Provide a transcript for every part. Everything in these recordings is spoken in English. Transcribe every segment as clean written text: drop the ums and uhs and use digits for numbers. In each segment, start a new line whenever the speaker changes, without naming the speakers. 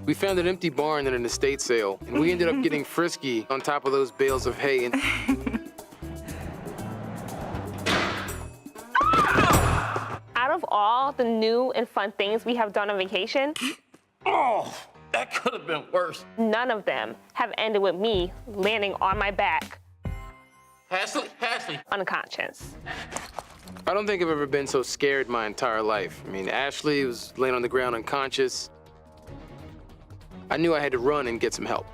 We found an empty barn at an estate sale, and we ended up getting frisky on top of those bales of hay. And
out of all the new and fun things we have done on vacation,
Oh, that could have been worse.
none of them have ended with me landing on my back,
Ashley,
unconscious.
I don't think I've ever been so scared my entire life. I mean, Ashley was laying on the ground unconscious. I knew I had to run and get some help.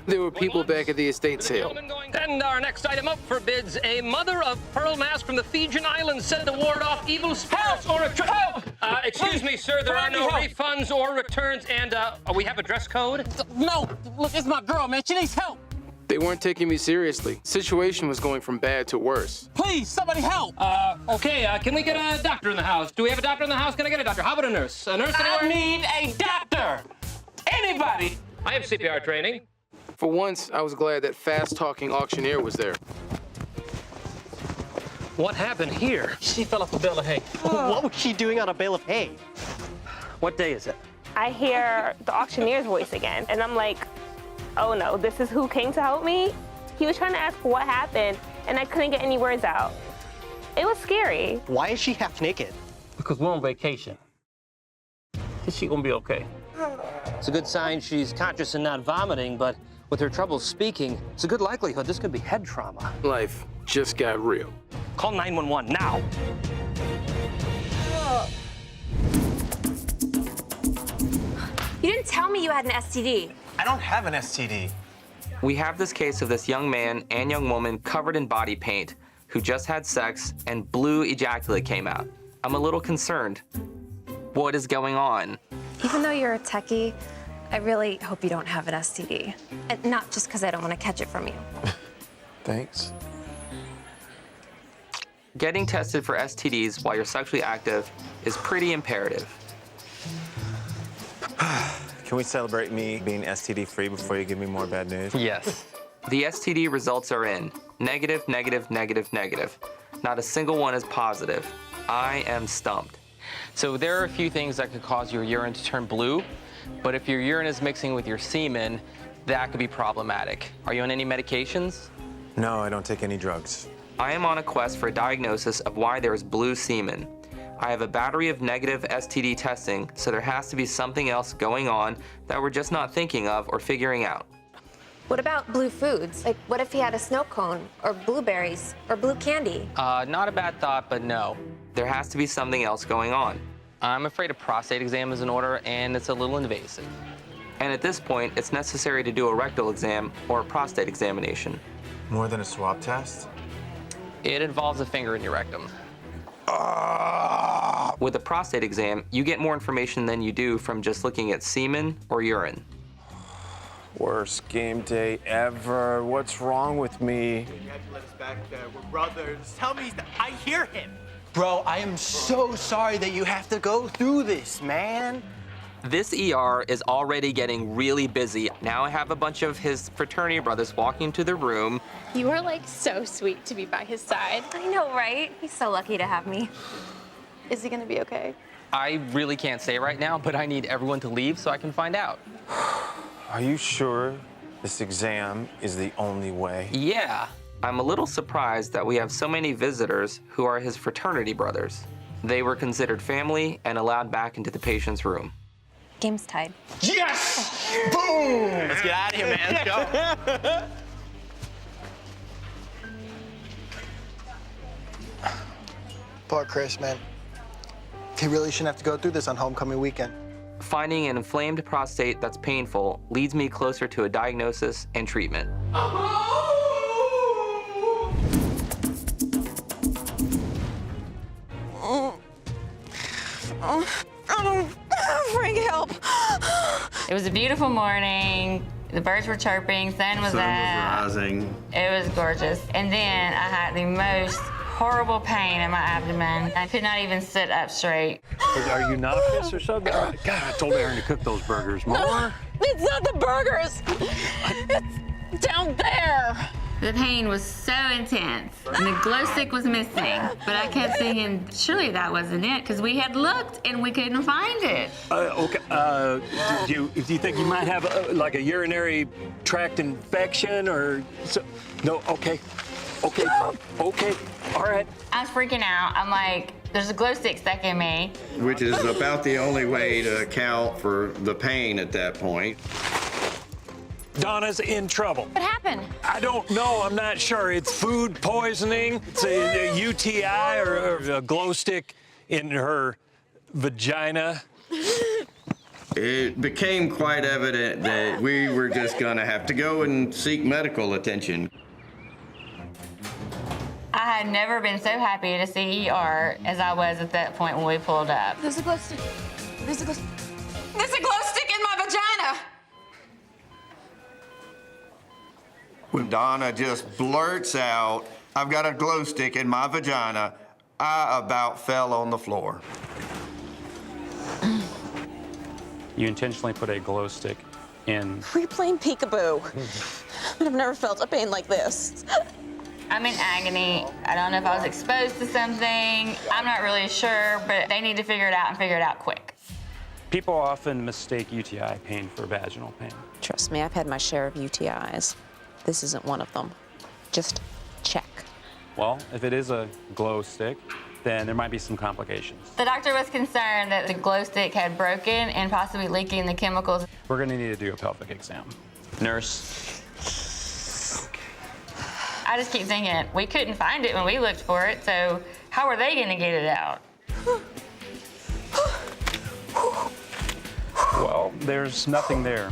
There were people back at the estate sale.
And our next item up for bids, a mother of pearl mask from the Fijian Islands said to ward off evil spirits or help! Excuse me, sir, there are no refunds or returns, and we have a dress code?
No, look, it's my girl, man. She needs help.
They weren't taking me seriously. The situation was going from bad to worse.
Please, somebody help.
Okay, can we get a doctor in the house? Do we have a doctor in the house? Can I get a doctor? How about a nurse? A nurse anywhere?
I need a doctor. Anybody.
I have CPR training.
For once, I was glad that fast-talking auctioneer was there.
What happened here?
She fell off a bale of hay.
What was she doing on a bale of hay?
What day is it?
I hear the auctioneer's voice again, and I'm like, oh no, this is who came to help me? He was trying to ask what happened, and I couldn't get any words out. It was scary.
Why is she half naked?
Because we're on vacation. Is she gonna be okay?
It's a good sign she's conscious and not vomiting, but with her trouble speaking, it's a good likelihood this could be head trauma.
Life just got real.
Call 911 now.
You didn't tell me you had an STD.
I don't have an STD.
We have this case of this young man and young woman covered in body paint who just had sex and blue ejaculate came out. I'm a little concerned. What is going on?
Even though you're a techie, I really hope you don't have an STD. And not just because I don't want to catch it from you.
Thanks.
Getting tested for STDs while you're sexually active is pretty imperative.
Can we celebrate me being STD-free before you give me more bad news?
Yes. The STD results are in. Negative, negative, negative, negative. Not a single one is positive. I am stumped.
So there are a few things that could cause your urine to turn blue, but if your urine is mixing with your semen, that could be problematic. Are you on any medications?
No, I don't take any drugs.
I am on a quest for a diagnosis of why there is blue semen. I have a battery of negative STD testing, so there has to be something else going on that we're just not thinking of or figuring out.
What about blue foods? Like, what if he had a snow cone, or blueberries, or blue candy?
Not a bad thought, but no.
There has to be something else going on.
I'm afraid a prostate exam is in order, and it's a little invasive.
And at this point, it's necessary to do a rectal exam or a prostate examination.
More than a swab test?
It involves a finger in your rectum.
With a prostate exam, you get more information than you do from just looking at semen or urine.
Worst game day ever. What's wrong with me?
You had to let us back there. We're brothers. Tell me, I hear him. Bro, I am so sorry that you have to go through this, man.
This ER is already getting really busy. Now I have a bunch of his fraternity brothers walking into the room.
You are like so sweet to be by his side.
I know, right? He's so lucky to have me.
Is he gonna be okay?
I really can't say right now, but I need everyone to leave so I can find out.
Are you sure this exam is the only way?
Yeah. I'm a little surprised that we have so many visitors who are his fraternity brothers. They were considered family and allowed back into the patient's room.
Game's tied.
Yes! Boom! Let's get out of here, man. Let's go. Poor Chris, man. He really shouldn't have to go through this on homecoming weekend.
Finding an inflamed prostate that's painful leads me closer to a diagnosis and treatment.
Frank, help.
It was a beautiful morning. The birds were chirping, sun was out.
Rising.
It was gorgeous. And then I had the most horrible pain in my abdomen. I could not even sit up straight.
Are you nauseous or something? God, I told Aaron to cook those burgers more.
It's not the burgers. It's down there.
The pain was so intense, and the glow stick was missing. But I kept thinking, surely that wasn't it, because we had looked and we couldn't find it.
Okay. Do you think you might have like a urinary tract infection or so? No. Okay. Okay. Okay. All right.
I was freaking out. I'm like, there's a glow stick stuck in me.
Which is about the only way to account for the pain at that point.
Donna's in trouble.
What happened?
I don't know. I'm not sure. It's food poisoning. It's a UTI or a glow stick in her vagina.
It became quite evident that we were just gonna have to go and seek medical attention.
I had never been so happy to see ER as I was at that point when we pulled up.
There's a glow stick. There's a glow stick in my vagina!
When Donna just blurts out, "I've got a glow stick in my vagina," I about fell on the floor.
You intentionally put a glow stick in.
We're playing peekaboo. I've never felt a pain like this.
I'm in agony. I don't know if I was exposed to something. I'm not really sure, but they need to figure it out and figure it out quick.
People often mistake UTI pain for vaginal pain.
Trust me, I've had my share of UTIs. This isn't one of them. Just check.
Well, if it is a glow stick, then there might be some complications.
The doctor was concerned that the glow stick had broken and possibly leaking the chemicals.
We're going to need to do a pelvic exam.
Nurse.
I just keep thinking, we couldn't find it when we looked for it, so how are they gonna get it out?
Well, there's nothing there.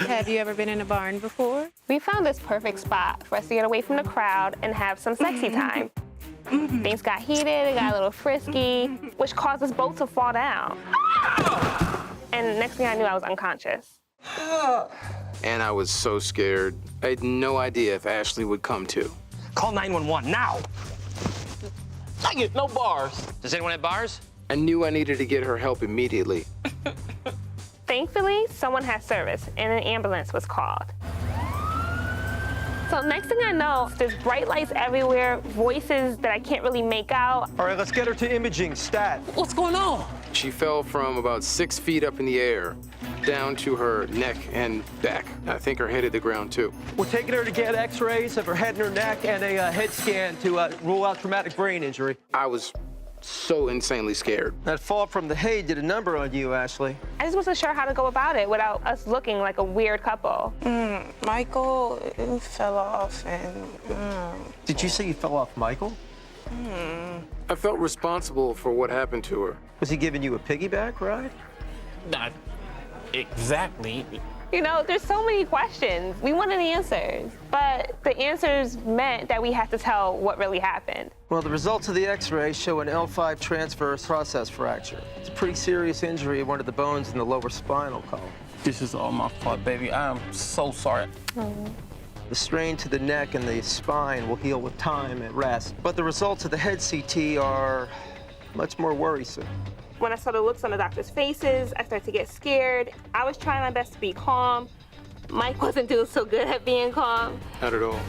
Have you ever been in a barn before?
We found this perfect spot for us to get away from the crowd and have some sexy time. Things got heated, it got a little frisky, which caused us both to fall down. And next thing I knew, I was unconscious.
And I was so scared. I had no idea if Ashley would come to.
Call 911 now.
I get no bars. Does anyone have bars?
I knew I needed to get her help immediately.
Thankfully, someone had service and an ambulance was called. So next thing I know, there's bright lights everywhere, voices that I can't really make out.
All right, let's get her to imaging. Stat.
What's going on?
She fell from about 6 feet up in the air, down to her neck and back. I think her head hit the ground too.
We're taking her to get x-rays of her head and her neck and a head scan to rule out traumatic brain injury.
I was so insanely scared.
That fall from the hay did a number on you, Ashley.
I just wasn't sure how to go about it without us looking like a weird couple.
Michael fell off and...
Did you say you fell off Michael?
I felt responsible for what happened to her.
Was he giving you a piggyback ride?
Not exactly.
You know, there's so many questions. We wanted answers, but the answers meant that we had to tell what really happened.
Well, the results of the x-ray show an L5 transverse process fracture. It's a pretty serious injury of one of the bones in the lower spinal column.
This is all my fault, baby. I am so sorry.
The strain to the neck and the spine will heal with time and rest, but the results of the head CT are much more worrisome.
When I saw the looks on the doctor's faces, I started to get scared. I was trying my best to be calm. Mike wasn't doing so good at being calm.
Not at all.